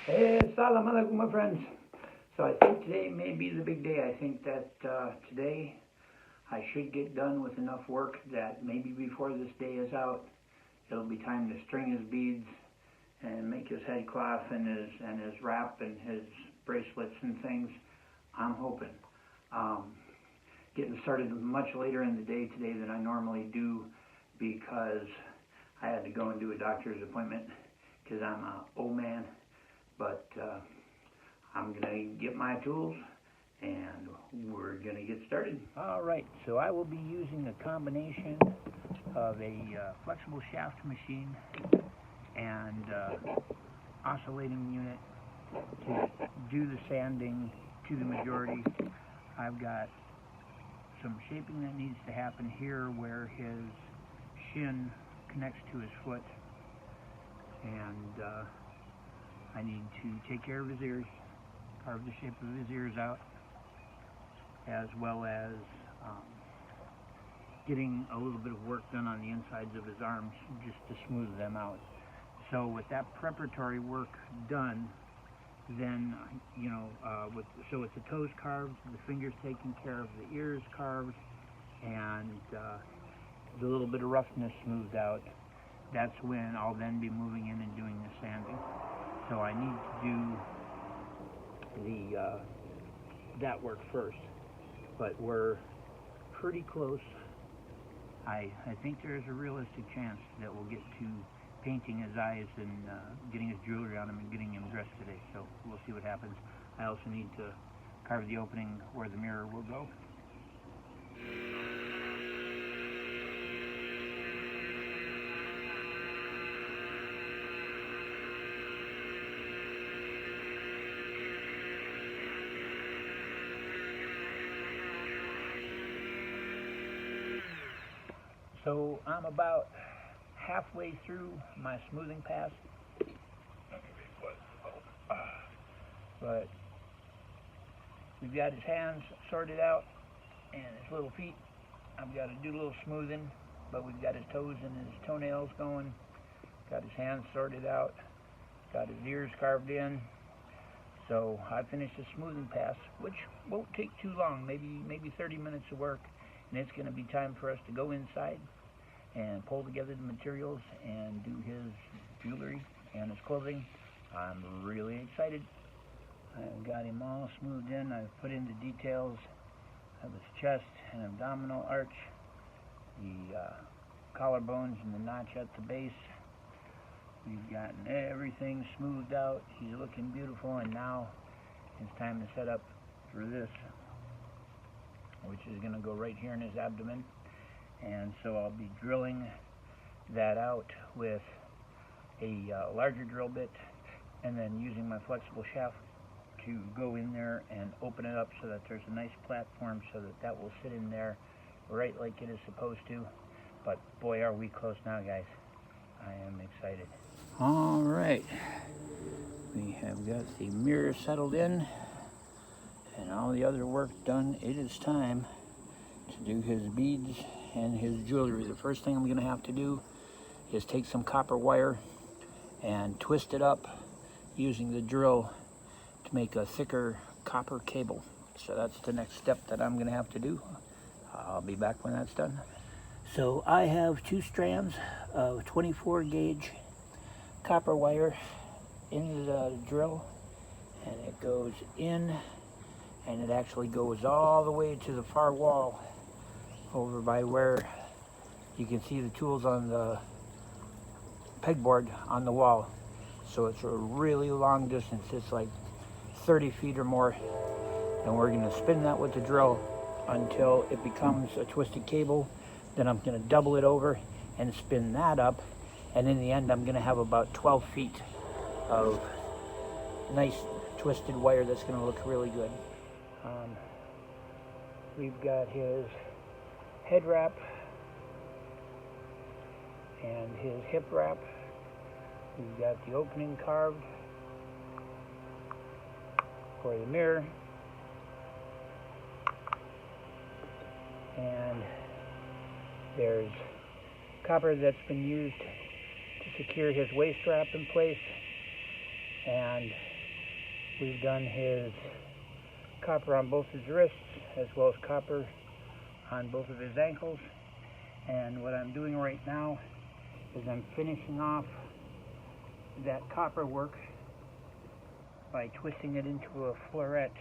Assalamu alaikum, my friends. So I think today may be the big day. I think that today I should get done with enough work that maybe before this day is out, it'll be time to string his beads and make his head cloth and his wrap and his bracelets and things. I'm hoping. Getting started much later in the day today than I normally do because I had to go and do a doctor's appointment because I'm an old man. But I'm going to get my tools and we're going to get started. All right, so I will be using a combination of a flexible shaft machine and oscillating unit to do the sanding to the majority. I've got some shaping that needs to happen here where his shin connects to his foot, and I need to take care of his ears, carve the shape of his ears out, as well as getting a little bit of work done on the insides of his arms just to smooth them out. So with that preparatory work done, then, so with the toes carved, the fingers taken care of, the ears carved, and the little bit of roughness smoothed out, that's when I'll then be moving in and doing the sanding. So I need to do that work first, but we're pretty close. I think there's a realistic chance that we'll get to painting his eyes and getting his jewelry on him and getting him dressed today, so we'll see what happens. I also need to carve the opening where the mirror will go. So I'm about halfway through my smoothing pass, but we've got his hands sorted out and his little feet. I've got to do a little smoothing, but we've got his toes and his toenails going, got his hands sorted out, got his ears carved in. So I finished the smoothing pass, which won't take too long, maybe 30 minutes of work, and it's going to be time for us to go inside and pull together the materials and do his jewelry and his clothing. I'm really excited. I've got him all smoothed in. I've put in the details of his chest and abdominal arch, the collarbones and the notch at the base. We've gotten everything smoothed out. He's looking beautiful, and now it's time to set up for this, which is going to go right here in his abdomen. And so I'll be drilling that out with a larger drill bit and then using my flexible shaft to go in there and open it up so that there's a nice platform so that will sit in there right like it is supposed to. But boy, are we close now, guys. I am excited. All right, we have got the mirror settled in and all the other work done. It is time to do his beads and his jewelry. The first thing I'm going to have to do is take some copper wire and twist it up using the drill to make a thicker copper cable. So that's the next step that I'm going to have to do. I'll be back when that's done. So I have 2 strands of 24 gauge copper wire in the drill, and it goes in, and it actually goes all the way to the far wall over by where you can see the tools on the pegboard on the wall. So it's a really long distance. It's like 30 feet or more, and we're going to spin that with the drill until it becomes a twisted cable. Then I'm going to double it over and spin that up, and in the end I'm going to have about 12 feet of nice twisted wire that's going to look really good. We've got his head wrap and his hip wrap. We've got the opening carved for the mirror, and there's copper that's been used to secure his waist wrap in place, and We've done his copper on both his wrists, as well as copper on both of his ankles. And what I'm doing right now is I'm finishing off that copper work by twisting it into a floret.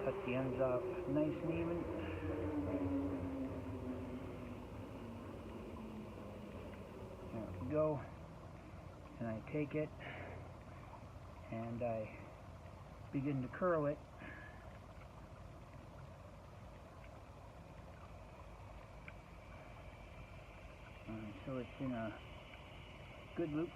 Cut the ends off nice and even. There we go. And I take it and I begin to curl it. So it's in a good loop.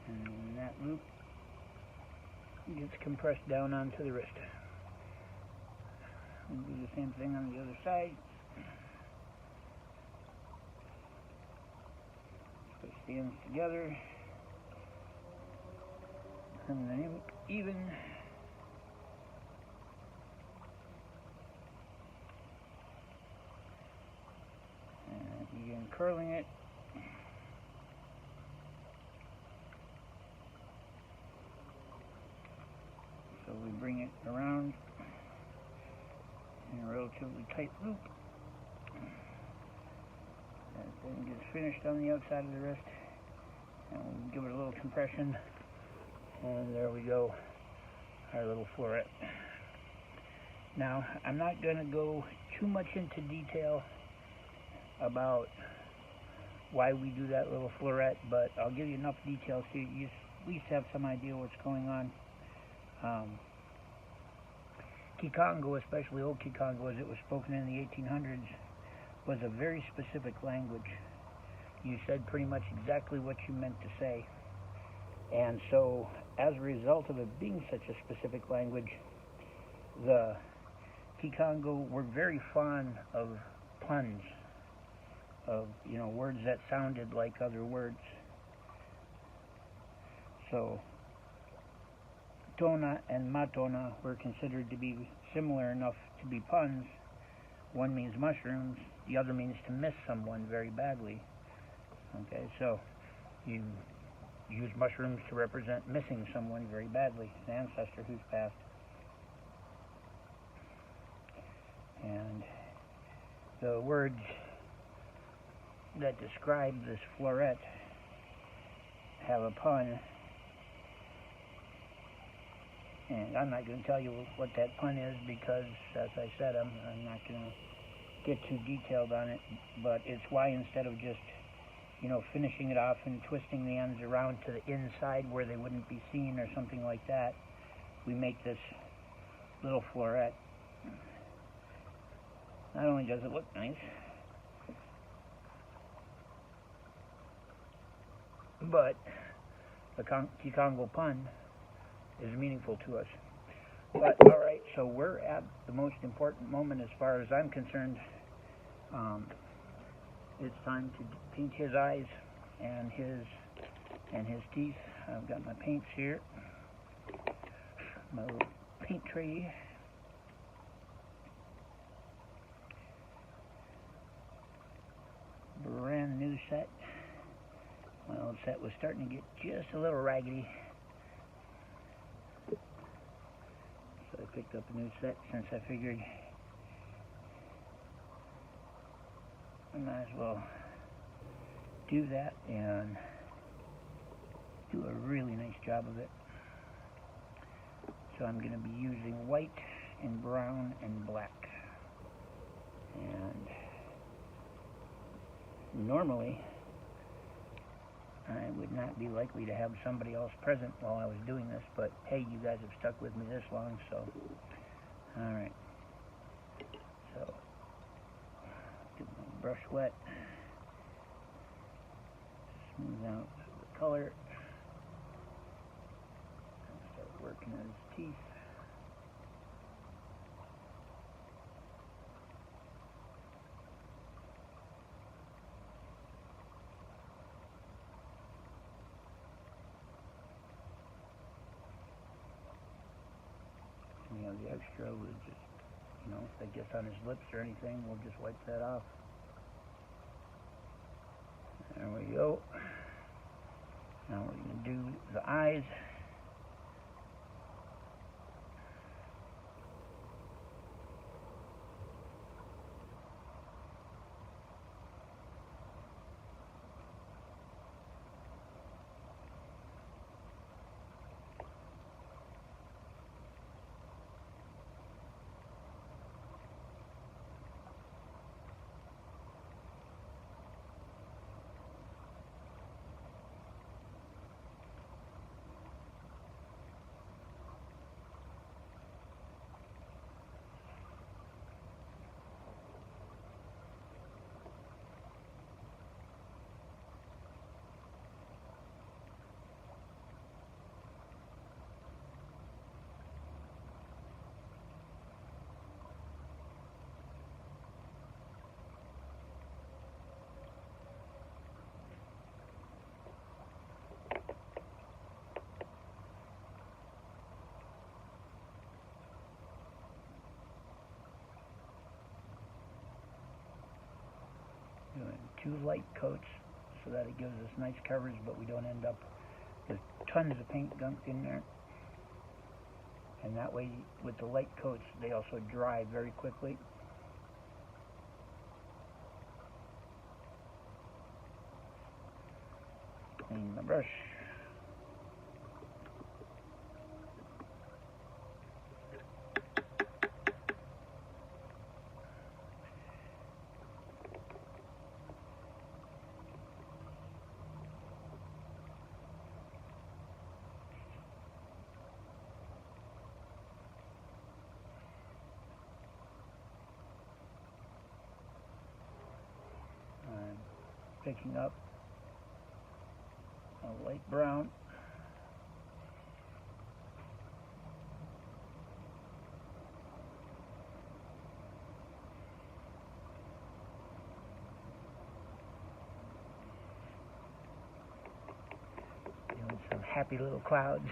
And that loop gets compressed down onto the wrist. We'll do the same thing on the other side. Push the ends together. And then even. And begin curling it. So we bring it around in a relatively tight loop. That then gets finished on the outside of the wrist. And we'll give it a little compression. And there we go, our little floret. Now, I'm not going to go too much into detail about why we do that little floret, but I'll give you enough details so you at least have some idea what's going on. Kikongo, especially Old Kikongo as it was spoken in the 1800s, was a very specific language. You said pretty much exactly what you meant to say. And so, as a result of it being such a specific language, the Kikongo were very fond of puns, of, you know, words that sounded like other words. So, Tona and Matona were considered to be similar enough to be puns. One means mushrooms, the other means to miss someone very badly. Okay, so you use mushrooms to represent missing someone very badly, an ancestor who's passed. And the words that describe this floret have a pun, and I'm not going to tell you what that pun is because, as I said, I'm not going to get too detailed on it, but it's why instead of just, you know, finishing it off and twisting the ends around to the inside where they wouldn't be seen or something like that, we make this little floret. Not only does it look nice, but the Kikongo pun is meaningful to us. But, alright, so we're at the most important moment as far as I'm concerned. It's time to paint his eyes and his teeth. I've got my paints here, my little paint tray. Brand new set. My old set was starting to get just a little raggedy, so I picked up a new set since I figured I might as well do that and do a really nice job of it. So I'm going to be using white and brown and black. And normally I would not be likely to have somebody else present while I was doing this, but hey, you guys have stuck with me this long, so alright. So get my brush wet, smooth out the color, and start working on his teeth. any of the extra. We'll just, you know, if it gets on his lips or anything, we'll just wipe that off. There we go. Now we're going to do the eyes. Doing 2 light coats so that it gives us nice coverage, but we don't end up with tons of paint gunk in there. And that way, with the light coats, they also dry very quickly. Clean the brush. Picking up a light brown. Doing some happy little clouds.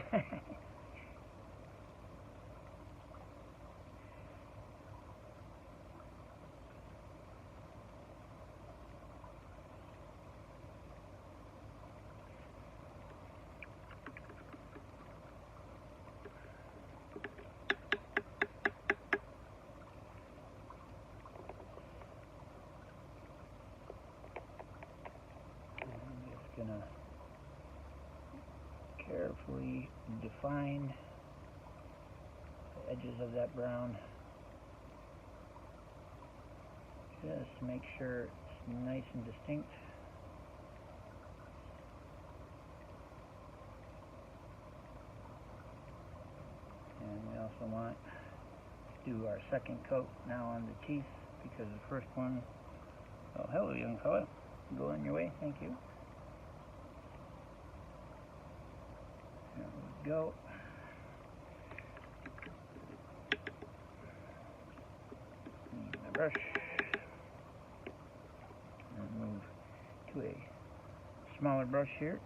Gonna carefully define the edges of that brown, just to make sure it's nice and distinct. And we also want to do our second coat now on the teeth, because the first one, oh hello young fella, go on your way, thank you. There we go. Clean the brush and move to a smaller brush here.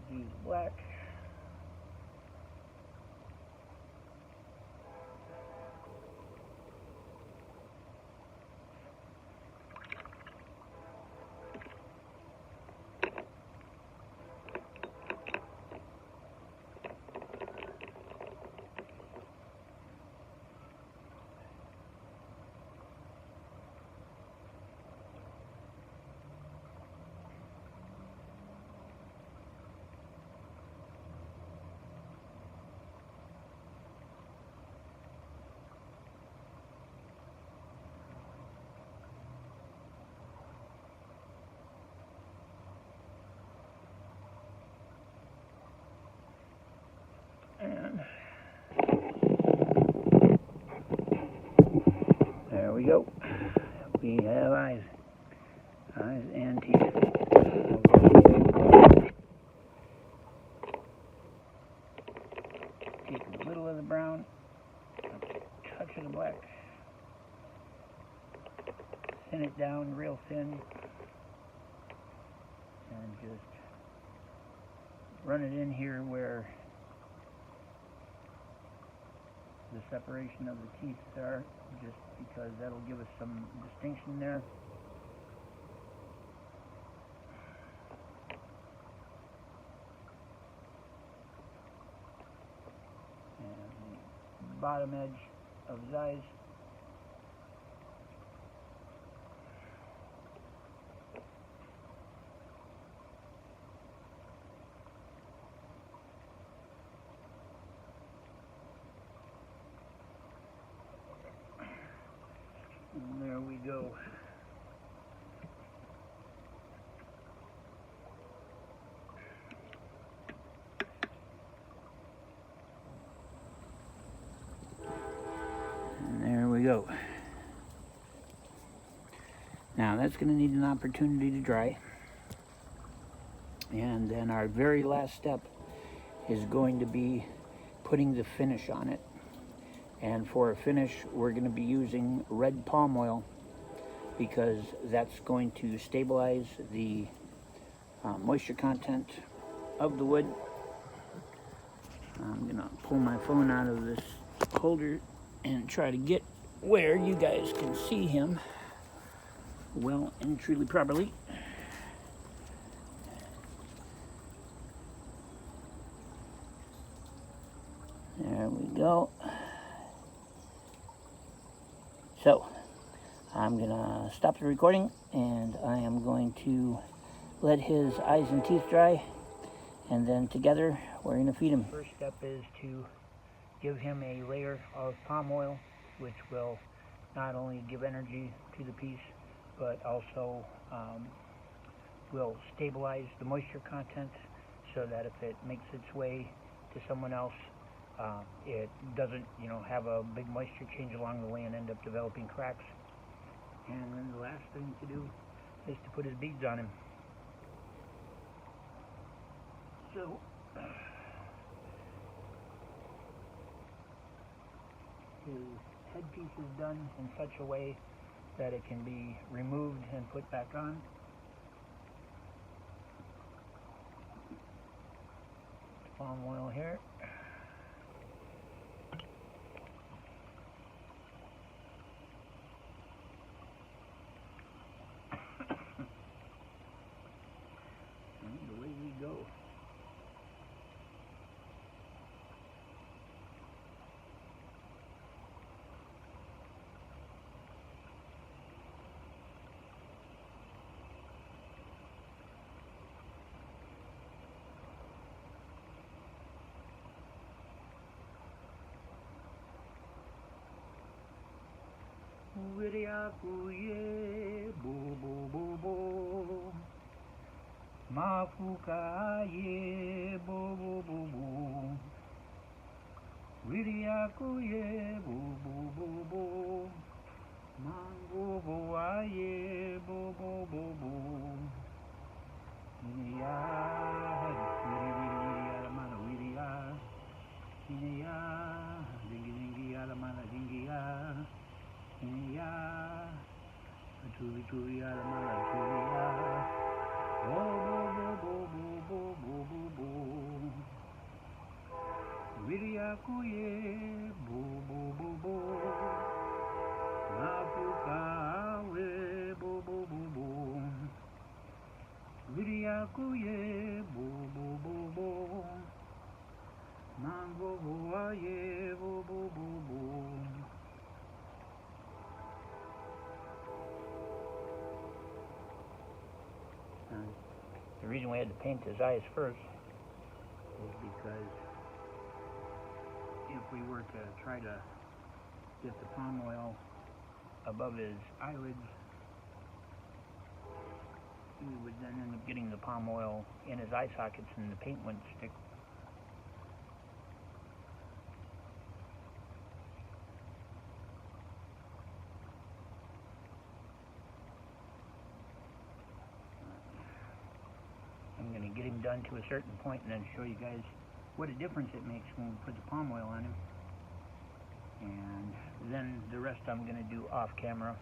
Use black. And there we go. We have eyes and teeth. Take a little of the brown, a touch of the black. thin it down real thin and just run it in here where the separation of the teeth are, just because that'll give us some distinction there. And the bottom edge of his eyes. And there we go. And there we go. Now that's going to need an opportunity to dry. And then our very last step is going to be putting the finish on it. And for a finish, we're going to be using red palm oil, because that's going to stabilize the moisture content of the wood. I'm going to pull my phone out of this holder and try to get where you guys can see him well and truly properly. There we go. So, I'm going to stop the recording, and I am going to let his eyes and teeth dry, and then together we're going to feed him. First step is to give him a layer of palm oil, which will not only give energy to the piece, but also will stabilize the moisture content, so that if it makes its way to someone else, it doesn't, have a big moisture change along the way and end up developing cracks. And then the last thing to do is to put his beads on him. So, his headpiece is done in such a way that it can be removed and put back on. Palm oil here. And away we go. Wiriakuye bo bo bo bo, mafukaye bo bo bo bo, wiriakuye bo bo bo bo, mango boaye bo bo bo bo, wiria wiri alamana wiria, wiria dingi dingi alamana dingia. Yeah, tui alamala tuya, bo bo bo bo bo bo bo, wiriakuye bo bo bo bo, mafukawe bo bo bo bo, wiriakuye bo bo bo bo, mango boaye bo bo bo bo. The reason we had to paint his eyes first is because if we were to try to get the palm oil above his eyelids, we would then end up getting the palm oil in his eye sockets and the paint wouldn't stick. I'm going to get him done to a certain point and then show you guys what a difference it makes when we put the palm oil on him. And then the rest I'm going to do off camera.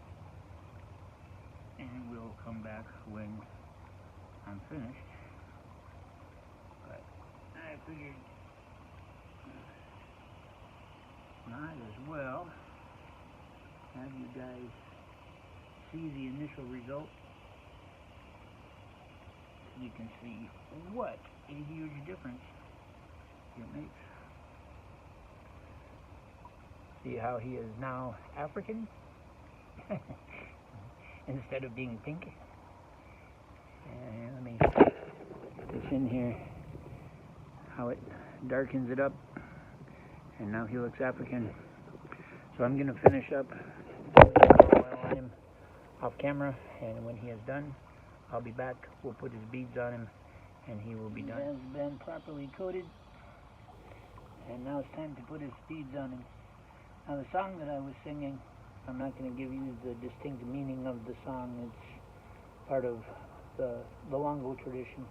and we'll come back when I'm finished. But I figured might as well have you guys see the initial result. You can see what a huge difference it makes. See how he is now African instead of being pink. And let me put this in here, how it darkens it up, and now he looks African. So I'm going to finish up oil on him off camera, and when he is done, I'll be back. We'll put his beads on him, and he will be done. He has been properly coated, and now it's time to put his beads on him. Now the song that I was singing, I'm not going to give you the distinct meaning of the song. It's part of the Luangwa tradition.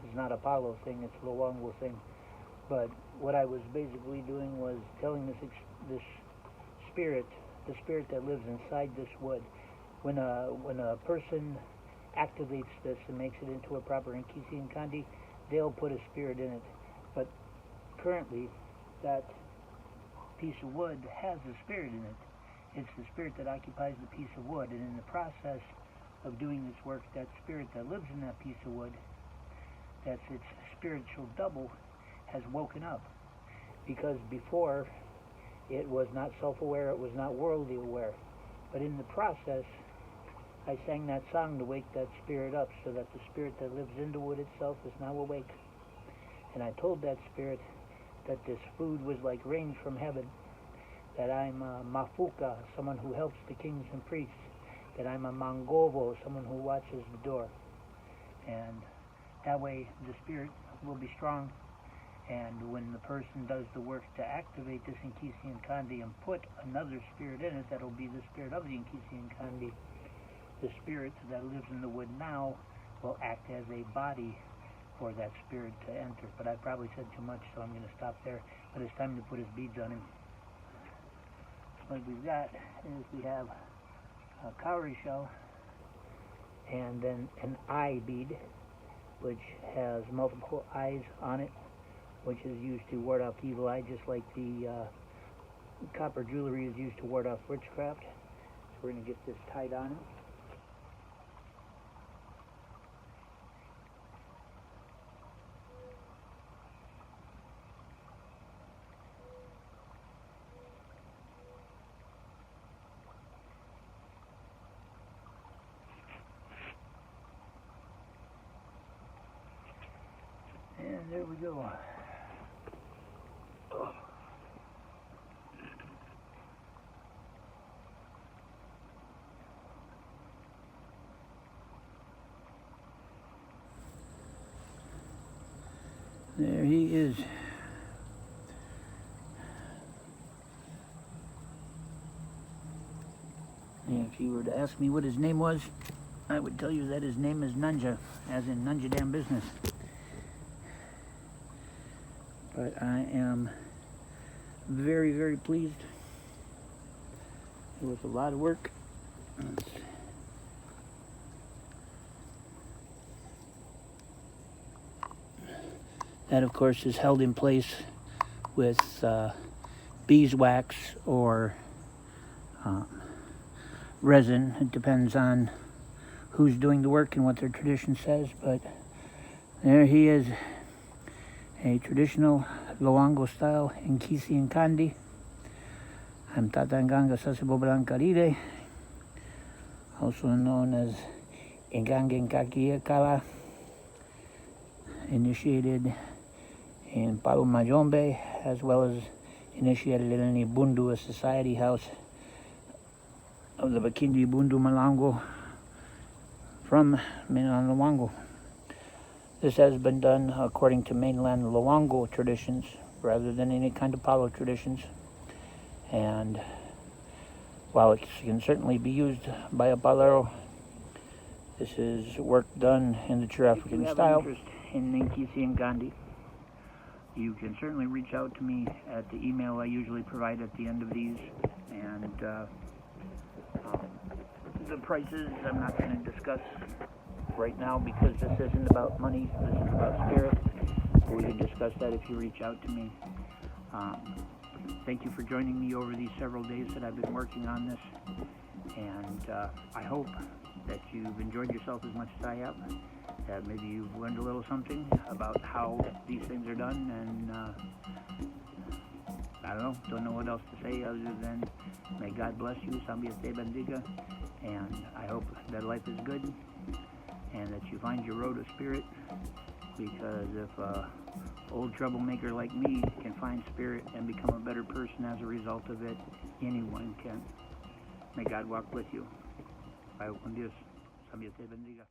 It's not a Palo thing, it's a Luangwa thing. But what I was basically doing was telling this spirit, the spirit that lives inside this wood, when a person activates this and makes it into a proper NKISI and nkondi, they'll put a spirit in it. But currently, that piece of wood has a spirit in it. It's the spirit that occupies the piece of wood, and in the process of doing this work, that spirit that lives in that piece of wood, that's its spiritual double, has woken up. Because before, it was not self-aware, it was not worldly aware. But in the process, I sang that song to wake that spirit up, so that the spirit that lives in the wood itself is now awake. And I told that spirit that this food was like rain from heaven, that I'm a mafuka, someone who helps the kings and priests, that I'm a mangovo, someone who watches the door. And that way the spirit will be strong, and when the person does the work to activate this NKISI and nkondi and put another spirit in it, that'll be the spirit of the NKISI and nkondi, the spirit that lives in the wood now will act as a body for that spirit to enter. But I probably said too much, so I'm going to stop there. But it's time to put his beads on him. What we've got is we have a cowrie shell and then an eye bead, which has multiple eyes on it, which is used to ward off the evil eye, just like the copper jewelry is used to ward off witchcraft. So we're going to get this tied on him. And there we go. Oh. There he is. And if you were to ask me what his name was, I would tell you that his name is Nunja, as in Nunja Damn Business. But I am very, very pleased. It was a lot of work. That, of course, is held in place with beeswax or resin. It depends on who's doing the work and what their tradition says. But there he is. A traditional Luangwa style NKISI and nkondi. I'm Tatanganga Sasibobalankarire, also known as Ngangen Kala, initiated in Palo Majombe, as well as initiated in the Bundu, a society house of the Bakindi Bundu Malango from mainland Luangwa. This has been done according to mainland Luangwa traditions rather than any kind of Palo traditions. And while it can certainly be used by a Palero, this is work done in the true African style. If you have interest in NKISI and nkondi, you can certainly reach out to me at the email I usually provide at the end of these, and the prices I'm not going to discuss right now because this isn't about money, this is about spirit. We can discuss that if you reach out to me. Thank you for joining me over these several days that I've been working on this, and I hope that you've enjoyed yourself as much as I have, that maybe you've learned a little something about how these things are done, and I don't know what else to say other than may God bless you, Dios te bendiga, and I hope that life is good and that you find your road of spirit, because if old troublemaker like me can find spirit and become a better person as a result of it, anyone can. May God walk with you. Dios te bendiga.